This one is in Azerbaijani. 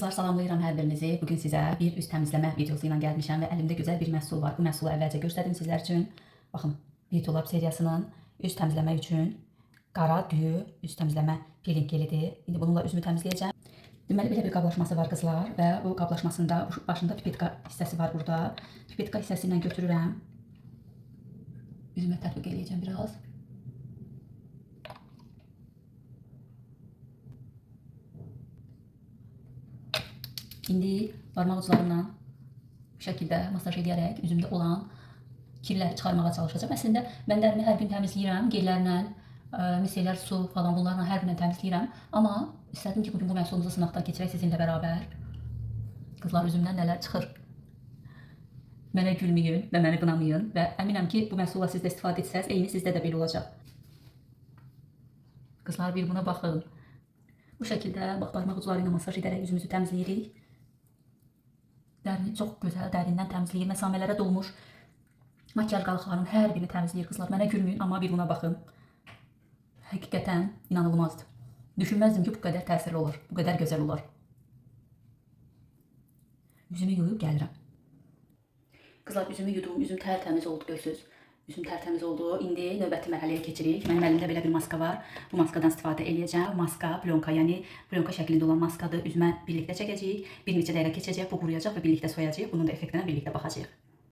Kızlar, salamlayıram hər birinizi. Bugün sizə bir üz təmizləmə videosu ilə gəlmişəm və əlimdə gözəl bir məhsul var. Bu məhsulu əvvəlcə göstərdim sizlər üçün. Baxın, Beauty Lab seriyasının üz təmizləmə üçün qara düyü üz təmizləmə peeling gelidir. İndi bununla üzümü təmizləyəcəm. Deməli, belə bir qablaşması var qızlar və bu qablaşmasında başında pipetka hissəsi var burada. Pipetka hissəsi ilə götürürəm. Üzümə tətbiq edəcəm biraz. İndi parmaq uclarımla bu şəkildə masaj edərək üzümdə olan kirləri çıxarmağa çalışacağım. Əslində mən dərimi hər gün təmizləyirəm, gellərlə, misellər, su falan bunlarla hər gün təmizləyirəm. Amma istədim ki, bugün bu məhsulumuzu sınaqdan keçirək sizinlə bərabər. Qızlar, üzümdən nələr çıxır? Mənə gülməyin və məni qınamayın və əminəm ki, bu məhsulla siz də istifadə etsəz, eyni sizdə də belə olacaq. Qızlar, bir buna baxın. Bu şəkildə bax, parmaq ucları ilə masaj edərək üzümüzü təmizləyirik. Dərini çox gözəl, dərindən təmizləyir. Məsamələrə dolmuş makyaj qalıqlarının hər birini təmizləyir. Qızlar, mənə gülməyin, amma bir buna baxın. Həqiqətən inanılmazdır. Düşünməzdim ki, bu qədər təsirli olur, bu qədər gözəl olur. Üzümü yuyub gəlirəm. Qızlar, üzümü yudum, üzüm tərtəmiz oldu, görsünüz. Üzüm tərtəmiz oldu. İndi növbəti mərhələyə keçirik. Mənim əlimdə belə bir maska var. Bu maskadan istifadə edəcəm. Maska plyonka, yəni plyonka şəklində olan maskadır. Üzümə birlikdə çəkəcəyik. Bir neçə dəqiqə keçəcək, bu quruyacaq və birlikdə soyacağıq. Bunun da effektinə birlikdə baxacağıq.